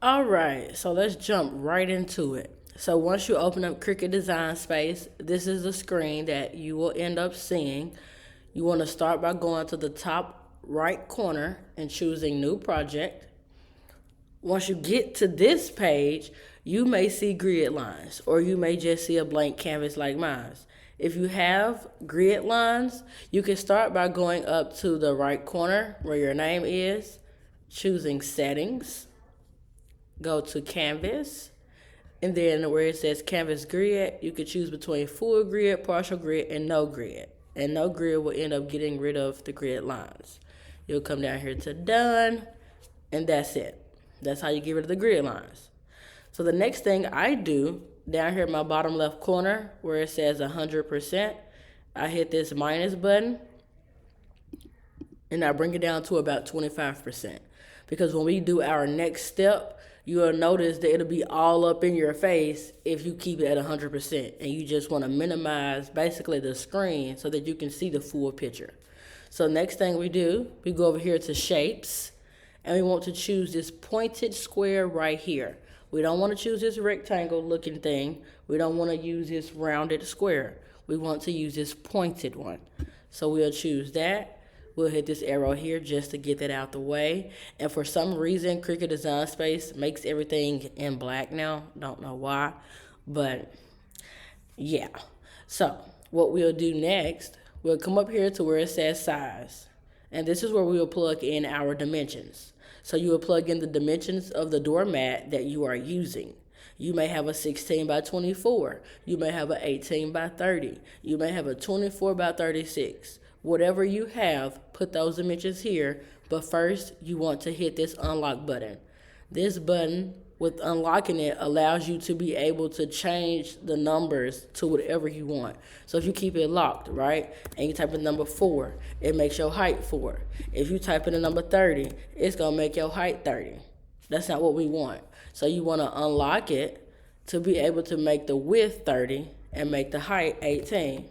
All right, so let's jump right into it. So once you open up Cricut Design Space, this is the screen that you will end up seeing. You want to start by going to the top right corner and choosing New Project. Once you get to this page, you may see grid lines or you may just see a blank canvas like mine. If you have grid lines, you can start by going up to the right corner where your name is, choosing Settings, go to Canvas, and then where it says Canvas Grid, you can choose between full grid, partial grid, and no grid. And no grid will end up getting rid of the grid lines. You'll come down here to Done, and that's it. That's how you get rid of the grid lines. So the next thing I do, down here in my bottom left corner where it says 100%, I hit this minus button, and I bring it down to about 25%. Because when we do our next step, you'll notice that it'll be all up in your face if you keep it at 100%. And you just want to minimize basically the screen so that you can see the full picture. So next thing we do, we go over here to Shapes, and we want to choose this pointed square right here. We don't want to choose this rectangle looking thing. We don't want to use this rounded square. We want to use this pointed one. So we'll choose that. We'll hit this arrow here just to get that out the way. And for some reason, Cricut Design Space makes everything in black now. Don't know why, but yeah. So what we'll do next, we'll come up here to where it says size. And this is where we will plug in our dimensions. So you will plug in the dimensions of the doormat that you are using. You may have a 16 by 24. You may have an 18 by 30. You may have a 24 by 36. Whatever you have, put those dimensions here. But first, you want to hit this unlock button. This button, with unlocking it, allows you to be able to change the numbers to whatever you want. So if you keep it locked, right, and you type in number 4, it makes your height 4. If you type in the number 30, it's going to make your height 30. That's not what we want. So you want to unlock it to be able to make the width 30 and make the height 18.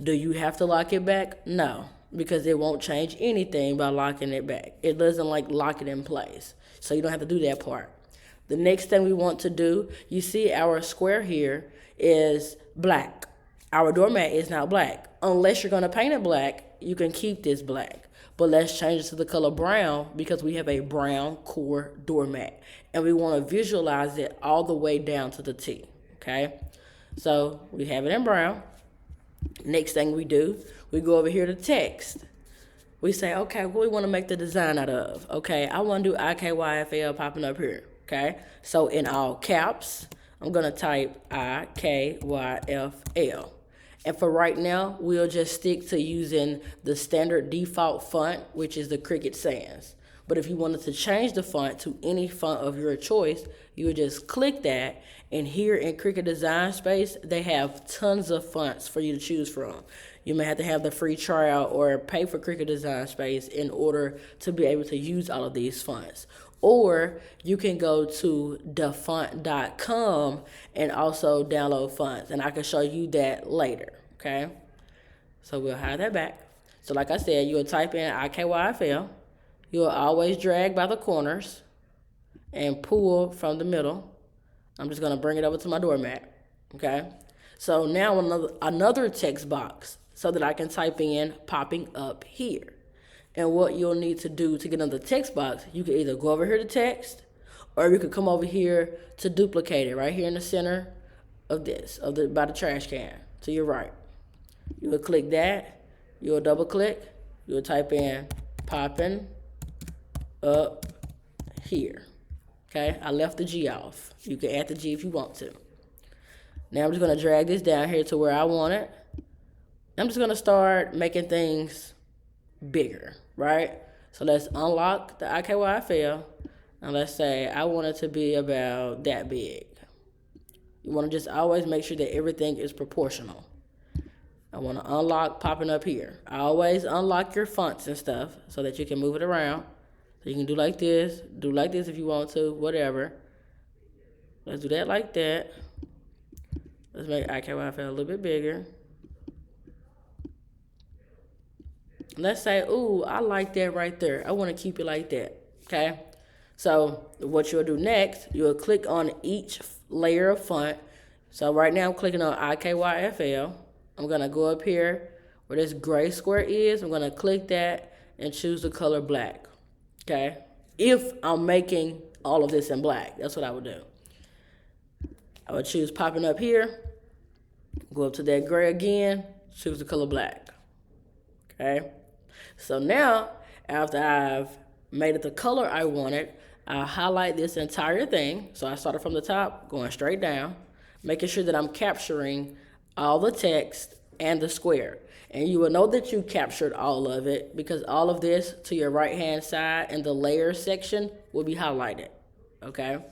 Do you have to lock it back? No, because it won't change anything by locking it back. It doesn't like lock it in place. So you don't have to do that part. The next thing we want to do, you see our square here is black. Our doormat is not black. Unless you're going to paint it black, you can keep this black. But let's change it to the color brown because we have a brown core doormat. And we want to visualize it all the way down to the T. Okay? So we have it in brown. Next thing we do, we go over here to text. We say, okay, what do we want to make the design out of? Okay, I want to do IKYFL popping up here. Okay, so in all caps, I'm going to type IKYFL. And for right now, we'll just stick to using the standard default font, which is the Cricut Sans. But if you wanted to change the font to any font of your choice, you would just click that. And here in Cricut Design Space, they have tons of fonts for you to choose from. You may have to have the free trial or pay for Cricut Design Space in order to be able to use all of these fonts. Or you can go to dafont.com and also download fonts. And I can show you that later, okay? So we'll hide that back. So like I said, you'll type in IKYFL. You'll always drag by the corners and pull from the middle. I'm just going to bring it over to my doormat, okay? So now another text box so that I can type in popping up here. And what you'll need to do to get on the text box, you can either go over here to text, or you could come over here to duplicate it right here in the center of this, by the trash can to your right. You will click that, you'll double click, you'll type in popping up here. Okay, I left the G off. You can add the G if you want to. Now I'm just going to drag this down here to where I want it. I'm just going to start making things bigger, right? So let's unlock the IKYFL, and let's say I want it to be about that big. You want to just always make sure that everything is proportional. I want to unlock popping up here. I always unlock your fonts and stuff so that you can move it around. So you can do like this if you want to, whatever. Let's do that like that. Let's make IKYFL a little bit bigger. Let's say, ooh, I like that right there. I want to keep it like that, okay? So what you'll do next, you'll click on each layer of font. So right now I'm clicking on IKYFL. I'm gonna go up here where this gray square is. I'm gonna click that and choose the color black, okay? If I'm making all of this in black, that's what I would do. I would choose popping up here, go up to that gray again, choose the color black, okay? So now, after I've made it the color I wanted, I highlight this entire thing. So I started from the top, going straight down, making sure that I'm capturing all the text and the square. And you will know that you captured all of it because all of this to your right-hand side and the layer section will be highlighted, okay?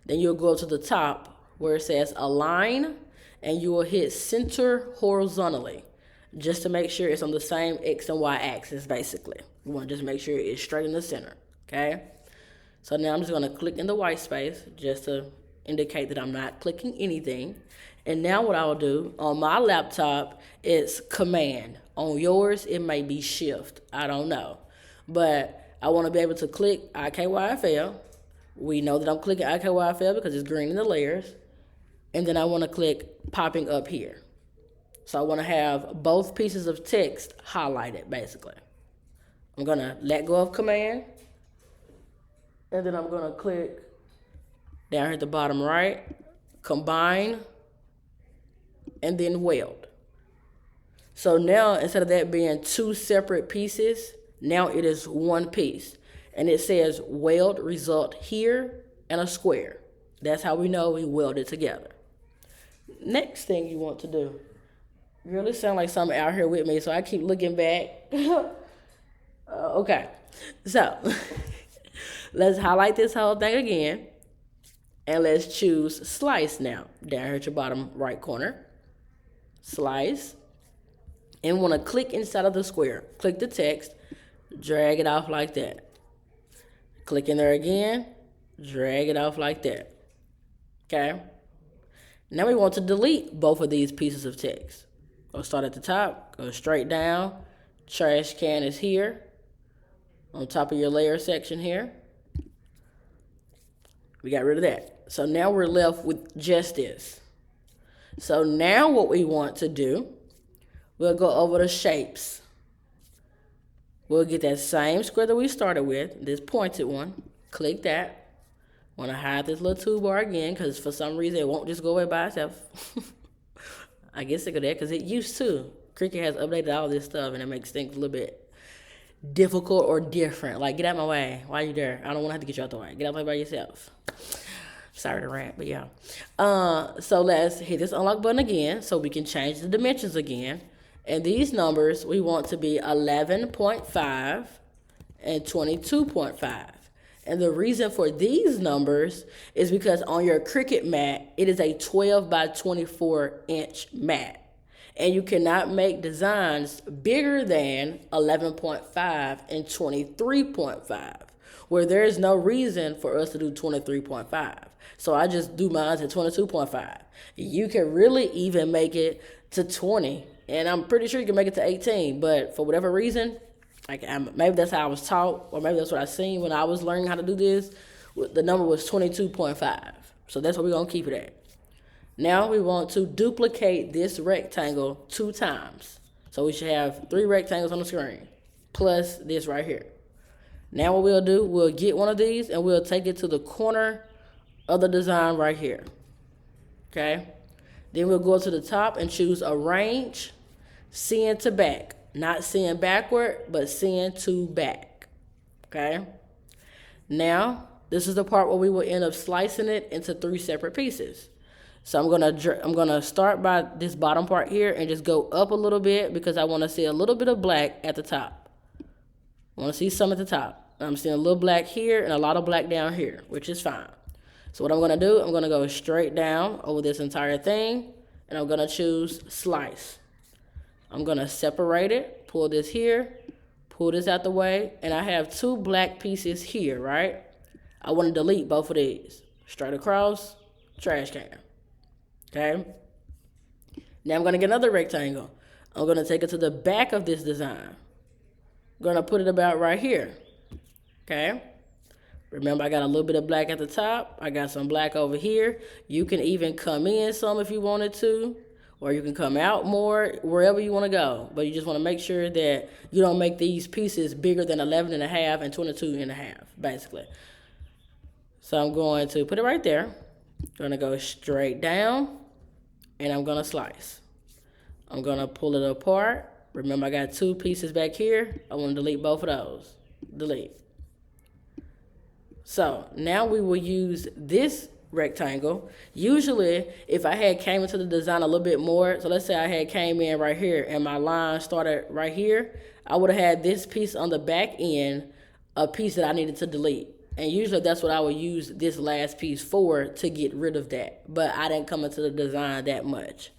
Then you'll go to the top where it says align, and you will hit center horizontally just to make sure it's on the same X and Y axis, basically. You want to just make sure it's straight in the center, okay? So now I'm just going to click in the white space just to indicate that I'm not clicking anything. And now what I'll do, on my laptop, it's Command. On yours, it may be Shift. I don't know. But I want to be able to click IKYFL. We know that I'm clicking IKYFL because it's green in the layers. And then I want to click popping up here. So I want to have both pieces of text highlighted, basically. I'm going to let go of Command. And then I'm going to click down here at the bottom right, Combine, and then Weld. So now, instead of that being two separate pieces, now it is one piece. And it says weld result here and a square. That's how we know we welded together. Next thing you want to do, you really sound like something out here with me, so I keep looking back. Okay, so let's highlight this whole thing again, and let's choose slice now, down here at your bottom right corner. Slice, and want to click inside of the square. Click the text, drag it off like that. Click in there again, drag it off like that. Okay? Now we want to delete both of these pieces of text. Go start at the top, go straight down. Trash can is here, on top of your layer section here. We got rid of that. So now we're left with just this. So now what we want to do, we'll go over to shapes. We'll get that same square that we started with, this pointed one. Click that. Want to hide this little toolbar again because for some reason it won't just go away by itself. I guess it could because it used to. Cricut has updated all this stuff and it makes things a little bit difficult or different. Like, get out my way. Why are you there? I don't want to have to get you out the way. Get out the way by yourself. Sorry to rant, but yeah. So let's hit this unlock button again so we can change the dimensions again. And these numbers, we want to be 11.5 and 22.5. And the reason for these numbers is because on your Cricut mat, it is a 12 by 24 inch mat. And you cannot make designs bigger than 11.5 and 23.5, where there is no reason for us to do 23.5. So I just do mine at 22.5. You can really even make it to 20, and I'm pretty sure you can make it to 18, but for whatever reason, maybe that's how I was taught, or maybe that's what I seen when I was learning how to do this, the number was 22.5. So that's what we're going to keep it at. Now we want to duplicate this rectangle 2 times. So we should have 3 rectangles on the screen, plus this right here. Now what we'll do, we'll get one of these and we'll take it to the corner of the design right here. Okay? Then we'll go to the top and choose Arrange, Send to Back. Not send backward, but send to back. Okay? Now, this is the part where we will end up slicing it into 3 separate pieces. So I'm gonna start by this bottom part here and just go up a little bit because I want to see a little bit of black at the top. I want to see some at the top. I'm seeing a little black here and a lot of black down here, which is fine. So what I'm gonna do, I'm gonna go straight down over this entire thing, and I'm gonna choose Slice. I'm gonna separate it, pull this here, pull this out the way, and I have 2 black pieces here, right? I want to delete both of these. Straight across, trash can. Okay? Now I'm gonna get another rectangle. I'm gonna take it to the back of this design. I'm gonna put it about right here. Okay? Remember, I got a little bit of black at the top. I got some black over here. You can even come in some if you wanted to, or you can come out more, wherever you want to go. But you just want to make sure that you don't make these pieces bigger than 11.5 and 22.5, basically. So I'm going to put it right there. I'm going to go straight down, and I'm going to slice. I'm going to pull it apart. Remember, I got 2 pieces back here. I want to delete both of those. Delete. So now we will use this rectangle. Usually, if I had came into the design a little bit more, so let's say I had came in right here and my line started right here, I would have had this piece on the back end, a piece that I needed to delete. And usually that's what I would use this last piece for, to get rid of that. But I didn't come into the design that much.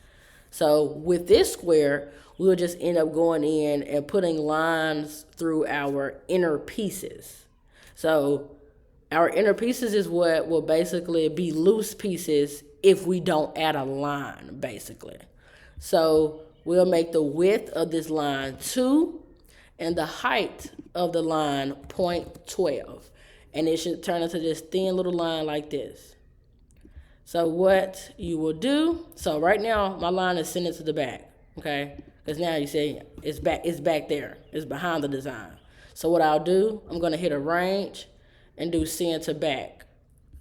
So with this square, we'll just end up going in and putting lines through our inner pieces. So our inner pieces is what will basically be loose pieces if we don't add a line, basically. So we'll make the width of this line 2 and the height of the line 0.12. And it should turn into this thin little line like this. So what you will do, so right now my line is sending to the back, okay? Because now you see it's back there. It's behind the design. So what I'll do, I'm gonna hit arrange and do send to back.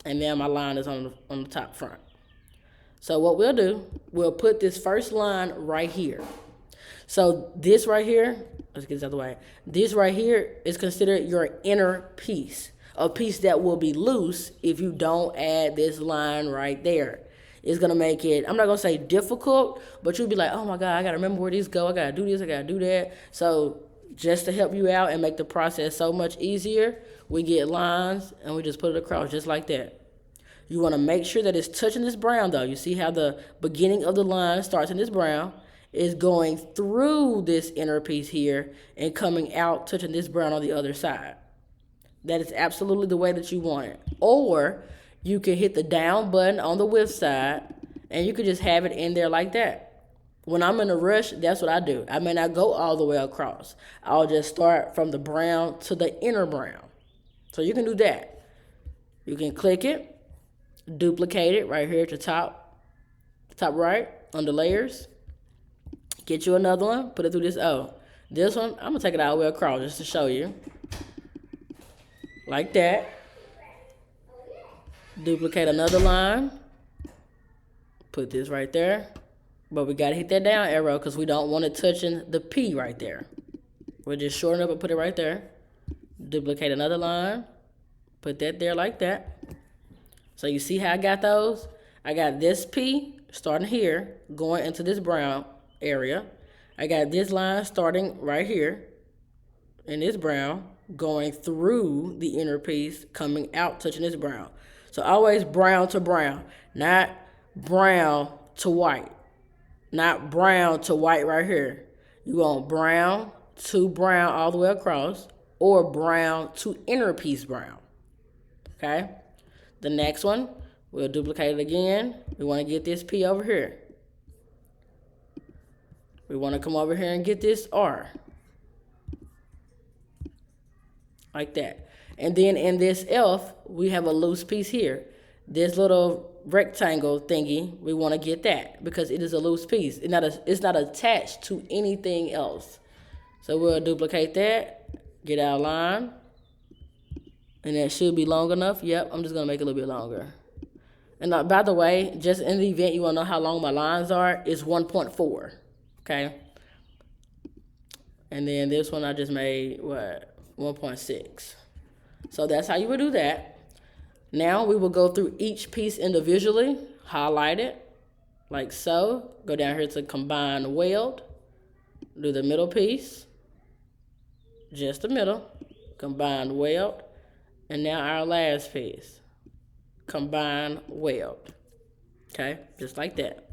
And then my line is on the top front. So what we'll do, we'll put this first line right here. So this right here, let's get this out of the way. This right here is considered your inner piece. A piece that will be loose if you don't add this line right there. It's gonna make it, I'm not gonna say difficult, but you'll be like, oh my God, I gotta remember where these go. I gotta do this, I gotta do that. So just to help you out and make the process so much easier, we get lines and we just put it across just like that. You wanna make sure that it's touching this brown though. You see how the beginning of the line starts in this brown, is going through this inner piece here and coming out, touching this brown on the other side. That is absolutely the way that you want it. Or you can hit the down button on the width side and you could just have it in there like that. When I'm in a rush, that's what I do. I may not go all the way across. I'll just start from the brown to the inner brown. So you can do that. You can click it, duplicate it right here at the top right under layers. Get you another one, put it through this O. This one, I'm gonna take it all the way across just to show you. Like that. Duplicate another line. Put this right there. But we gotta hit that down arrow because we don't want it touching the P right there. We'll just shorten up and put it right there. Duplicate another line. Put that there like that. So you see how I got those? I got this P starting here, going into this brown area. I got this line starting right here in this brown, going through the inner piece, coming out, touching this brown. So always brown to brown, not brown to white. Not brown to white right here. You want brown to brown all the way across, or brown to inner piece brown. Okay? The next one, we'll duplicate it again. We want to get this P over here. We want to come over here and get this R. Like that. And then in this F, we have a loose piece here. This little rectangle thingy, we want to get that because it is a loose piece. It's not attached to anything else. So we'll duplicate that, get our line, and that should be long enough. Yep, I'm just going to make it a little bit longer. And by the way, just in the event you want to know how long my lines are, it's 1.4, okay? And then this one I just made, what? 1.6. So that's how you would do that. Now we will go through each piece individually, highlight it, like so. Go down here to combine weld, do the middle piece, just the middle, combine weld, and now our last piece, combine weld. Okay, just like that.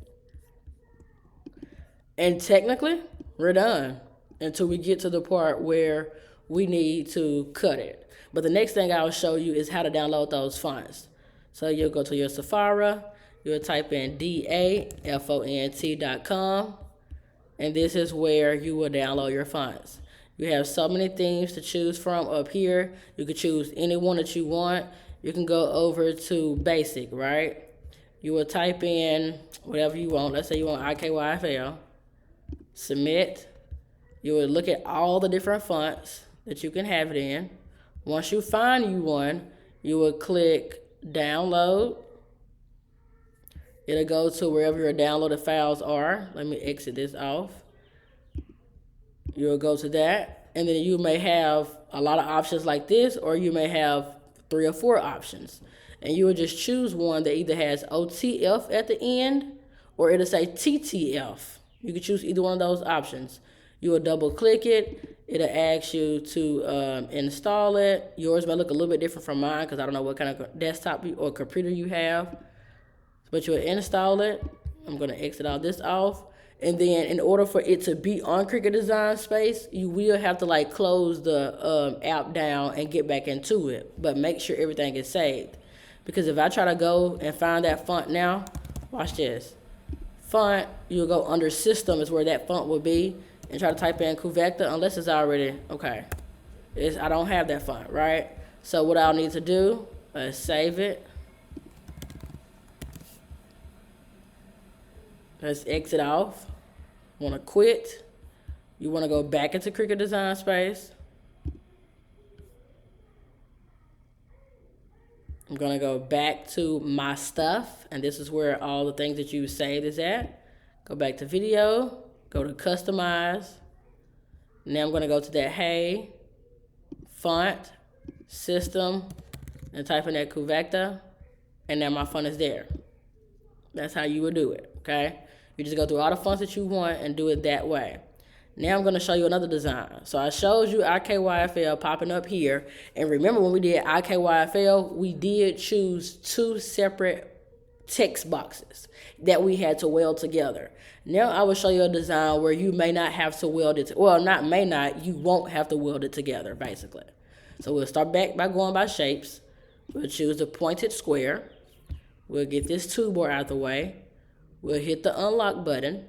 And technically, we're done until we get to the part where we need to cut it. But the next thing I'll show you is how to download those fonts. So you'll go to your Safari, you'll type in dafont.com, and this is where you will download your fonts. You have so many themes to choose from up here. You can choose any one that you want. You can go over to basic, right? You will type in whatever you want. Let's say you want IKYFL. Submit. You will look at all the different fonts that you can have it in. Once you find you one, you will click download. It'll go to wherever your downloaded files are. Let me exit this off. You'll go to that, and then you may have a lot of options like this, or you may have 3 or 4 options. And you will just choose one that either has OTF at the end, or it'll say TTF. You can choose either one of those options. You will double click it. It'll ask you to install it. Yours may look a little bit different from mine because I don't know what kind of desktop or computer you have. But you'll install it. I'm going to exit all this off. And then in order for it to be on Cricut Design Space, you will have to like close the app down and get back into it. But make sure everything is saved. Because if I try to go and find that font now, watch this. Font, you'll go under system is where that font will be. And try to type in Cuvecta unless it's already, okay. I don't have that font, right? So what I'll need to do is save it. Let's exit off. Want to quit. You want to go back into Cricut Design Space. I'm going to go back to my stuff, and this is where all the things that you saved is at. Go back to video, go to customize. Now I'm going to go to that hey, font, system, and type in that Cuvecta, and now my font is there. That's how you would do it, okay? You just go through all the fonts that you want and do it that way. Now I'm going to show you another design. So I showed you IKYFL popping up here. And remember when we did IKYFL, we did choose 2 separate text boxes that we had to weld together. Now I will show you a design where you may not have to weld it. You won't have to weld it together, basically. So we'll start back by going by shapes. We'll choose the pointed square. We'll get this toolbar out of the way. We'll hit the unlock button.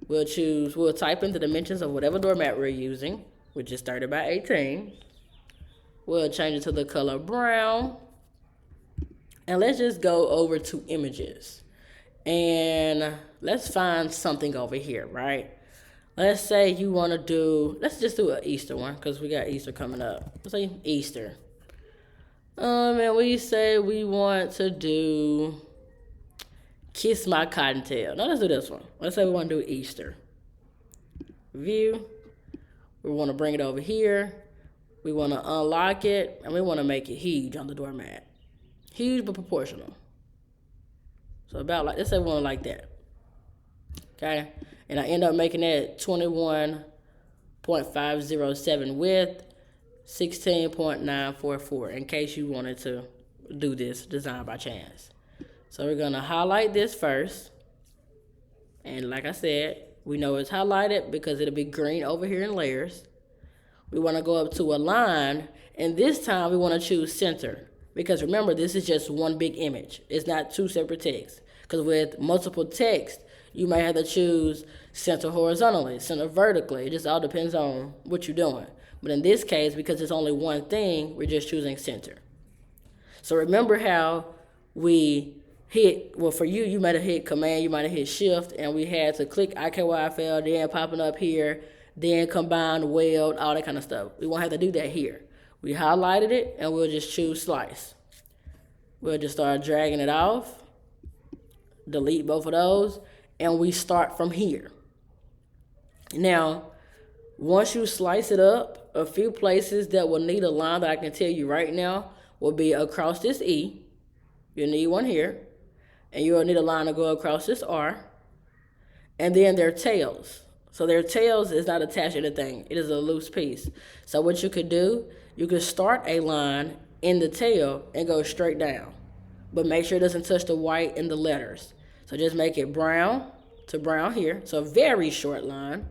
We'll type in the dimensions of whatever doormat we're using, which is 30 by 18. We'll change it to the color brown. And let's just go over to images. And let's find something over here, right? Let's say you want to let's just do an Easter one because we got Easter coming up. Let's say Easter. And we say we want to do Kiss My Cottontail. Now let's do this one. Let's say we want to do Easter. View. We want to bring it over here. We want to unlock it. And we want to make it huge on the doormat. Huge but proportional. So about like, let's say we want it like that. Okay. And I end up making that 21.507 width. 16.944 in case you wanted to do this design by chance. So we're going to highlight this first. And like I said, we know it's highlighted because it'll be green over here in layers. We want to go up to align, and this time we want to choose center. Because remember, this is just one big image. It's not 2 separate texts. Because with multiple text, you may have to choose center horizontally, center vertically. It just all depends on what you're doing. But in this case, because it's only one thing, we're just choosing center. So remember how we hit, well, for you, you might have hit command, you might have hit shift, and we had to click IKYFL, then popping up here, then combine, weld, all that kind of stuff. We won't have to do that here. We highlighted it, and we'll just choose slice. We'll just start dragging it off, delete both of those, and we start from here. Now, once you slice it up, a few places that will need a line that I can tell you right now will be across this E. You'll need one here. And you'll need a line to go across this R. And then their tails. So their tails is not attached to anything. It is a loose piece. So what you could do, you could start a line in the tail and go straight down. But make sure it doesn't touch the white and the letters. So just make it brown to brown here. So a very short line.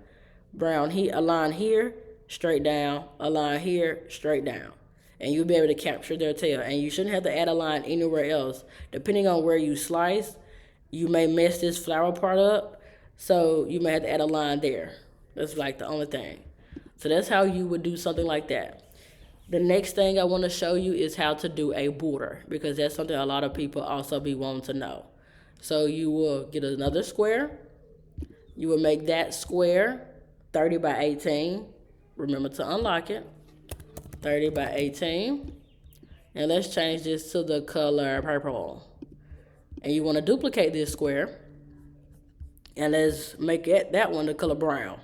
Brown here, a line here, straight down, a line here, straight down. And you'll be able to capture their tail. And you shouldn't have to add a line anywhere else. Depending on where you slice, you may mess this flower part up. So you may have to add a line there. That's like the only thing. So that's how you would do something like that. The next thing I want to show you is how to do a border, because that's something a lot of people also be wanting to know. So you will get another square. You will make that square 30 by 18. Remember to unlock it. 30 by 18. And let's change this to the color purple. And you want to duplicate this square. And let's make that one the color brown.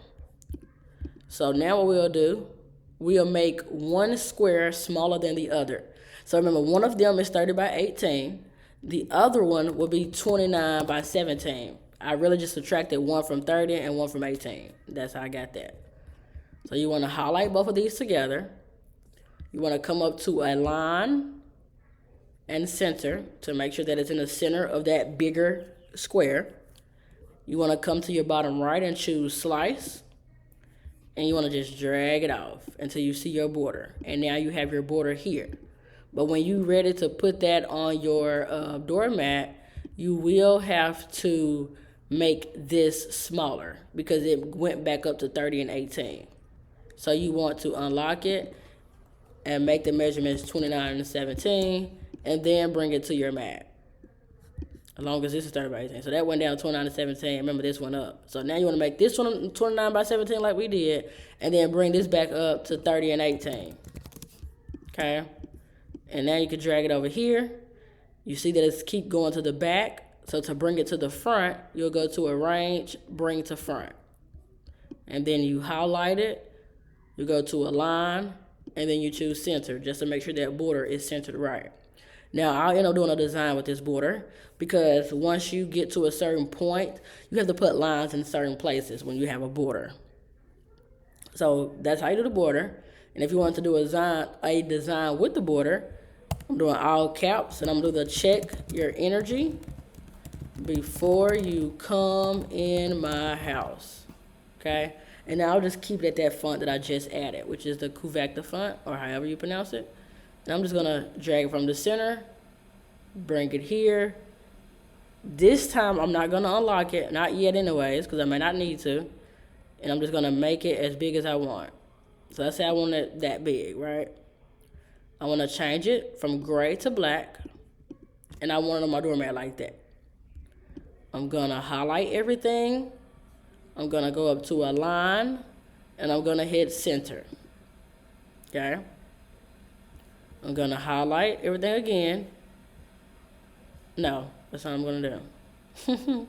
So now what we'll do, we'll make one square smaller than the other. So remember, one of them is 30 by 18. The other one will be 29 by 17. I really just subtracted one from 30 and one from 18. That's how I got that. So you want to highlight both of these together. You want to come up to a line and center to make sure that it's in the center of that bigger square. You want to come to your bottom right and choose slice. And you want to just drag it off until you see your border. And now you have your border here. But when you're ready to put that on your doormat, you will have to make this smaller because it went back up to 30 and 18. So you want to unlock it and make the measurements 29 and 17 and then bring it to your mat. As long as this is 30 by 18. So that went down 29 to 17. Remember, this one up. So now you want to make this one 29 by 17 like we did, and then bring this back up to 30 and 18. Okay? And now you can drag it over here. You see that it's keep going to the back. So to bring it to the front, you'll go to Arrange, Bring to Front. And then you highlight it. You go to Align, and then you choose Center, just to make sure that border is centered right. Now, I'll end up doing a design with this border because once you get to a certain point, you have to put lines in certain places when you have a border. So that's how you do the border. And if you want to do a design with the border, I'm doing all caps, and I'm going to check your energy before you come in my house. Okay? And now I'll just keep it at that font that I just added, which is the Kuvakta font, or however you pronounce it. And I'm just going to drag it from the center, bring it here. This time, I'm not going to unlock it, not yet anyways, because I may not need to. And I'm just going to make it as big as I want. So let's say I want it that big, right? I want to change it from gray to black, and I want it on my doormat like that. I'm going to highlight everything. I'm going to go up to Align, and I'm going to hit Center. Okay? I'm going to highlight everything again. No, that's not what I'm going to do.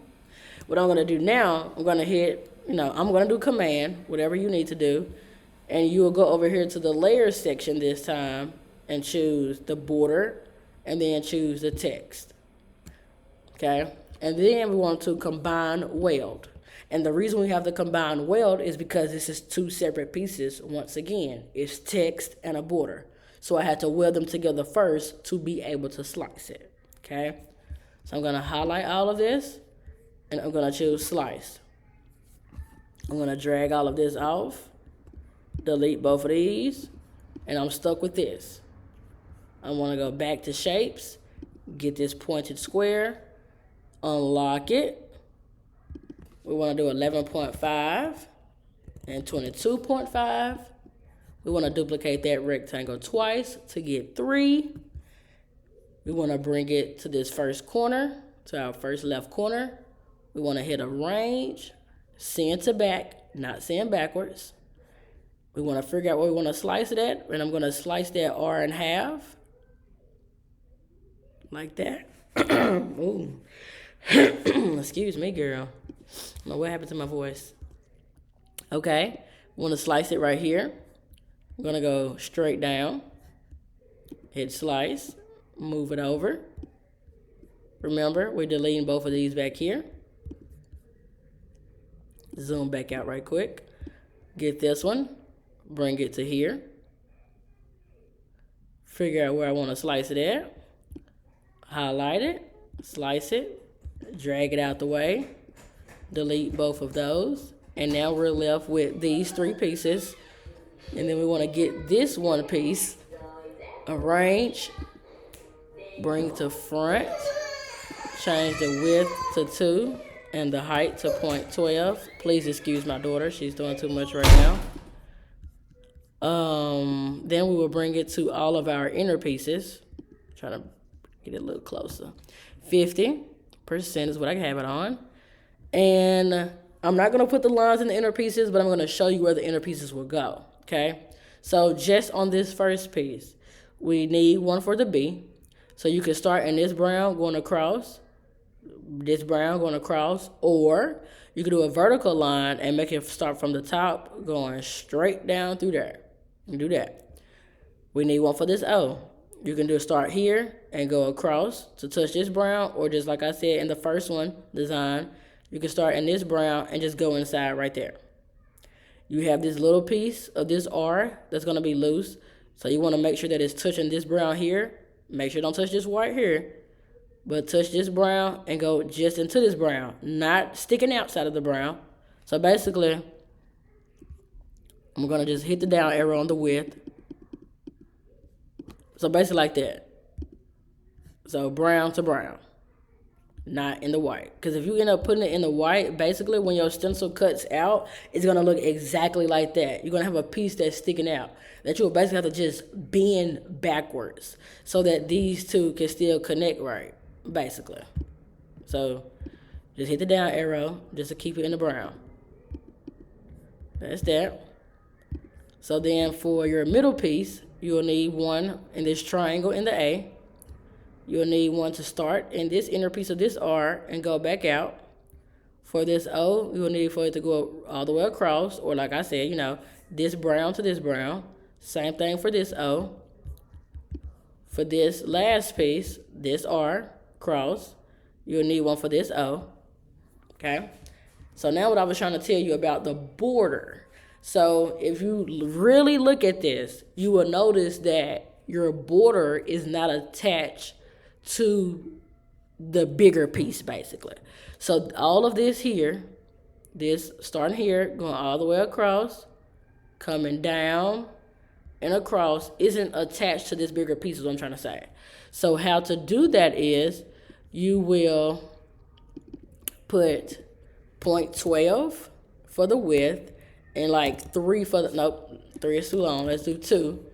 What I'm going to do now, I'm going to hit, I'm going to do Command, whatever you need to do. And you will go over here to the Layers section this time and choose the border and then choose the text. Okay? And then we want to combine weld. And the reason we have to combine weld is because this is two separate pieces. Once again, it's text and a border. So I had to weld them together first to be able to slice it, okay? So I'm going to highlight all of this, and I'm going to choose Slice. I'm going to drag all of this off, delete both of these, and I'm stuck with this. I want to go back to Shapes, get this pointed square, unlock it. We want to do 11.5 and 22.5. We want to duplicate that rectangle twice to get 3. We want to bring it to this first corner, to our first left corner. We want to hit Arrange, send to back, not send backwards. We want to figure out where we want to slice it at, and I'm going to slice that R in half, like that. Ooh. Excuse me, girl. I don't know what happened to my voice. Okay, we want to slice it right here. I'm going to go straight down, hit Slice, move it over. Remember, we're deleting both of these back here. Zoom back out right quick. Get this one, bring it to here. Figure out where I want to slice it at. Highlight it, slice it, drag it out the way. Delete both of those. And now we're left with these 3 pieces. And then we want to get this one piece, arrange, bring to front, change the width to 2 and the height to 0.12. Please excuse my daughter. She's doing too much right now. Then we will bring it to all of our inner pieces. Try to get it a little closer. 50% is what I have it on. And I'm not going to put the lines in the inner pieces, but I'm going to show you where the inner pieces will go, okay? So just on this first piece, we need one for the B. So you can start in this brown going across, this brown going across, or you can do a vertical line and make it start from the top going straight down through there. You do that. We need one for this O. You can do start here and go across to touch this brown, or just like I said in the first one, design, you can start in this brown and just go inside right there. You have this little piece of this R that's going to be loose, so you want to make sure that it's touching this brown here. Make sure don't touch this white here, but touch this brown and go just into this brown, not sticking outside of the brown. So basically, I'm going to just hit the down arrow on the width. So basically like that. So brown to brown, not in the white. Because if you end up putting it in the white, basically when your stencil cuts out, it's going to look exactly like that. You're going to have a piece that's sticking out that you'll basically have to just bend backwards so that these two can still connect right, basically. So just hit the down arrow just to keep it in the brown. That's that. So then for your middle piece, you'll need one in this triangle in the A. You'll need one to start in this inner piece of this R and go back out. For this O, you'll need for it to go all the way across, or like I said, you know, this brown to this brown. Same thing for this O. For this last piece, this R cross, you'll need one for this O. Okay? So now what I was trying to tell you about the border. So if you really look at this, you will notice that your border is not attached to the bigger piece, basically. So all of this here, this starting here, going all the way across, coming down and across, isn't attached to this bigger piece is what I'm trying to say. So how to do that is you will put 0.12 for the width and like 3 for the, nope, 3 is too long, let's do 2.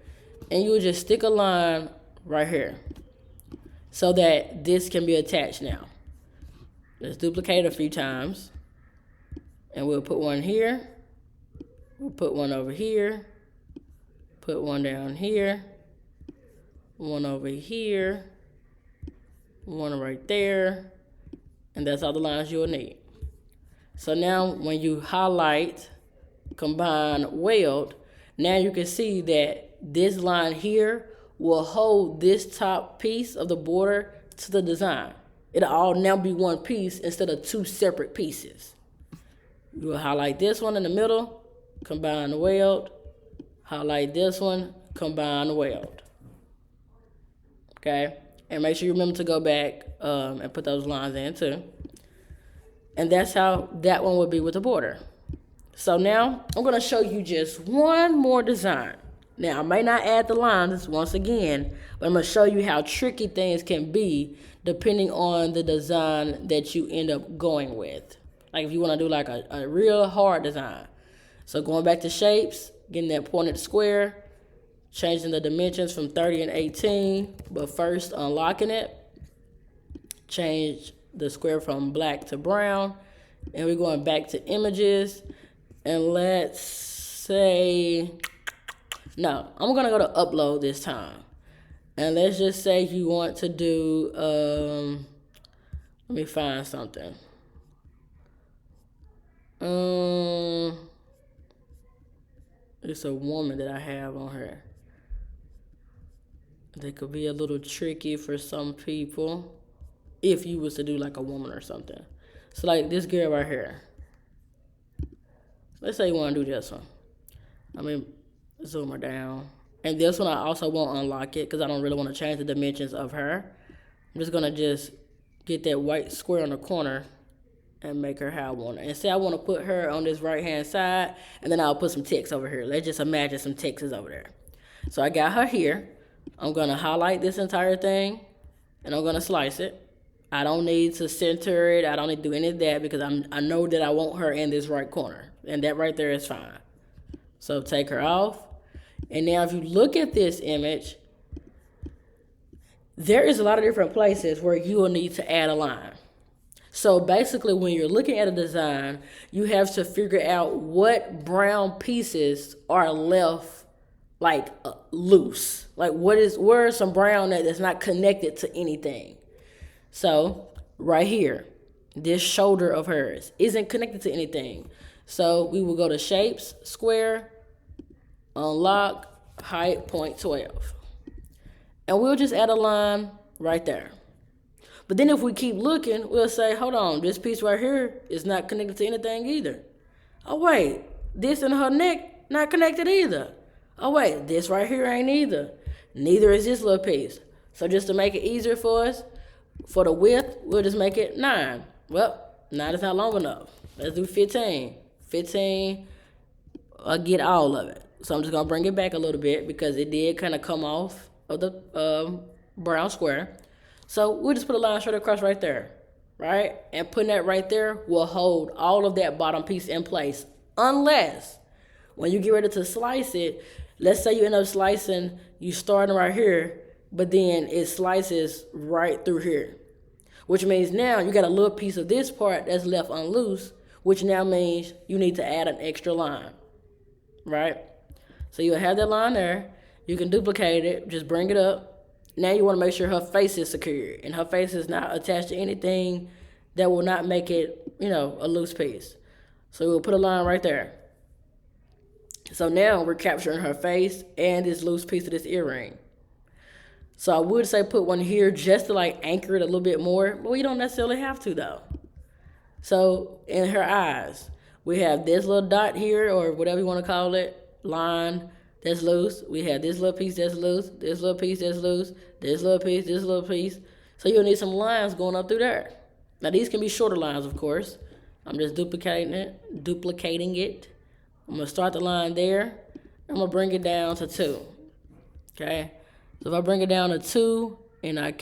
And you'll just stick a line right here so that this can be attached now. Let's duplicate it a few times. And we'll put one here. We'll put one over here. Put one down here. One over here. One right there. And that's all the lines you'll need. So now when you highlight, combine, weld, now you can see that this line here will hold this top piece of the border to the design. It'll all now be one piece instead of 2 separate pieces. You will highlight this one in the middle, combine, weld, highlight this one, combine, weld. Okay? And make sure you remember to go back and put those lines in too. And that's how that one would be with the border. So now I'm going to show you just one more design. Now I may not add the lines once again, but I'm going to show you how tricky things can be depending on the design that you end up going with. Like if you want to do like a real hard design. So going back to shapes, getting that pointed square, changing the dimensions from 30 and 18, but first unlocking it, change the square from black to brown, and we're going back to images, and let's say, no, I'm gonna go to upload this time, and let's just say you want to do, let me find something. It's a woman that I have on here. That could be a little tricky for some people if you was to do like a woman or something. So like this girl right here. Let's say you want to do this one. I mean, zoom her down. And this one I also won't unlock it because I don't really want to change the dimensions of her. I'm just going to just get that white square on the corner and make her how I want it. And say I want to put her on this right-hand side, and then I'll put some text over here. Let's just imagine some text is over there. So I got her here. I'm going to highlight this entire thing, and I'm going to slice it. I don't need to center it. I don't need to do any of that because I know that I want her in this right corner. And that right there is fine. So take her off. And now if you look at this image, there is a lot of different places where you will need to add a line. So basically, when you're looking at a design, you have to figure out what brown pieces are left like loose. Like where is some brown that's not connected to anything. So right here, this shoulder of hers isn't connected to anything. So we will go to shapes, square, unlock, height, 0.12. And we'll just add a line right there. But then if we keep looking, we'll say, hold on, this piece right here is not connected to anything either. Oh wait, this in her neck, not connected either. Oh wait, this right here ain't either. Neither is this little piece. So just to make it easier for us, for the width, we'll just make it 9. Well, 9 is not long enough. Let's do 15. 15, I'll get all of it. So I'm just gonna bring it back a little bit because it did kind of come off of the brown square. So we'll just put a line straight across right there, right? And putting that right there will hold all of that bottom piece in place. Unless, when you get ready to slice it, let's say you end up slicing, you starting right here, but then it slices right through here. Which means now you got a little piece of this part that's left unloose, which now means you need to add an extra line, right? So you'll have that line there. You can duplicate it, just bring it up. Now you want to make sure her face is secure and her face is not attached to anything that will not make it, a loose piece. So we'll put a line right there. So now we're capturing her face and this loose piece of this earring. So I would say put one here just to anchor it a little bit more, but we don't necessarily have to though. So in her eyes, we have this little dot here or whatever you want to call it, line, that's loose. We have this little piece that's loose, this little piece that's loose, this little piece, this little piece. So you'll need some lines going up through there. Now these can be shorter lines, of course. I'm just duplicating it. I'm gonna start the line there. I'm gonna bring it down to 2. Okay. So if I bring it down to 2 and I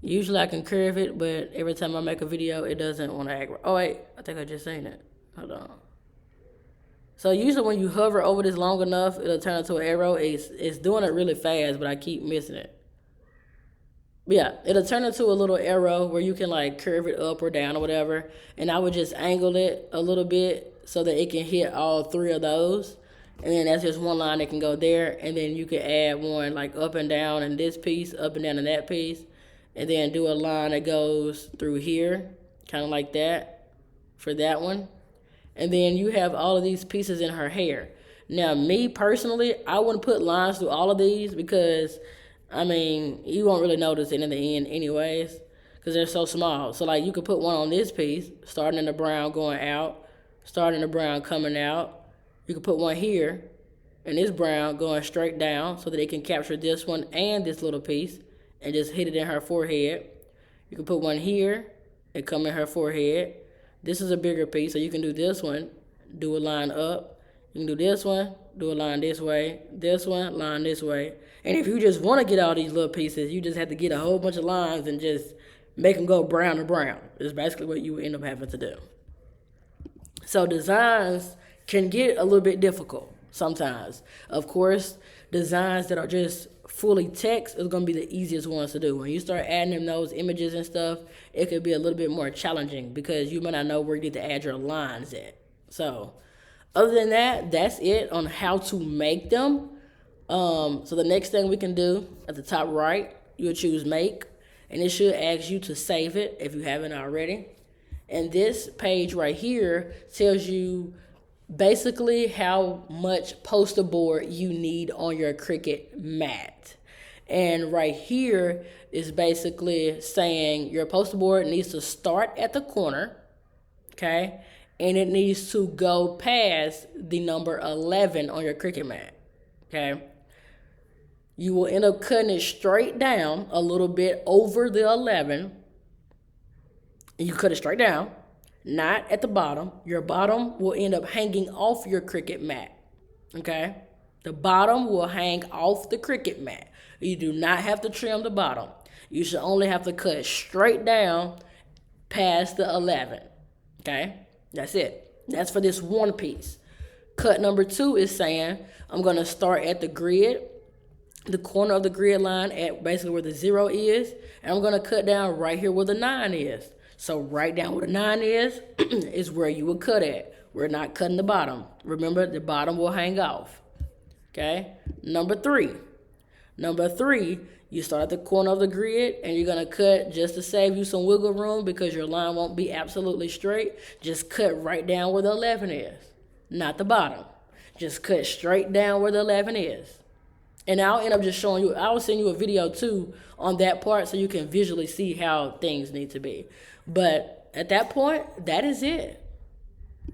usually I can curve it, but every time I make a video, it doesn't want to act. Oh wait, I think I just seen it. Hold on. So usually when you hover over this long enough, it'll turn into an arrow. It's doing it really fast, but I keep missing it. But yeah, it'll turn into a little arrow where you can curve it up or down or whatever. And I would just angle it a little bit so that it can hit all 3 of those. And then that's just one line that can go there. And then you can add one up and down in this piece, up and down in that piece. And then do a line that goes through here, kind of like that for that one. And then you have all of these pieces in her hair. Now, me personally, I wouldn't put lines through all of these because, you won't really notice it in the end anyways because they're so small. So, you could put one on this piece, starting in the brown going out, starting in the brown coming out. You could put one here, and this brown going straight down so that it can capture this one and this little piece and just hit it in her forehead. You can put one here and come in her forehead. This is a bigger piece, so you can do this one, do a line up. You can do this one, do a line this way, this one, line this way. And if you just want to get all these little pieces, you just have to get a whole bunch of lines and just make them go brown to brown. It's basically what you end up having to do. So designs can get a little bit difficult sometimes. Of course, designs that are just fully text is going to be the easiest ones to do. When you start adding in those images and stuff, it could be a little bit more challenging because you might not know where you need to add your lines at. So other than that, that's it on how to make them. So the next thing we can do at the top right, you'll choose make, and it should ask you to save it if you haven't already. And this page right here tells you basically how much poster board you need on your Cricut mat. And right here is basically saying your poster board needs to start at the corner, okay? And it needs to go past the number 11 on your Cricut mat, okay? You will end up cutting it straight down a little bit over the 11. And you cut it straight down. Not at the bottom. Your bottom will end up hanging off your Cricut mat, okay? The bottom will hang off the Cricut mat. You do not have to trim the bottom. You should only have to cut straight down past the 11, okay? That's it. That's for this one piece. Cut number 2 is saying I'm going to start at the grid, the corner of the grid line at basically where the 0 is, and I'm going to cut down right here where the 9 is. So right down where the 9 is where you would cut at. We're not cutting the bottom. Remember, the bottom will hang off. Okay? Number 3, you start at the corner of the grid and you're going to cut just to save you some wiggle room because your line won't be absolutely straight. Just cut right down where the 11 is, not the bottom. Just cut straight down where the 11 is. And I'll end up just showing you, I'll send you a video too on that part so you can visually see how things need to be. But at that point, that is it.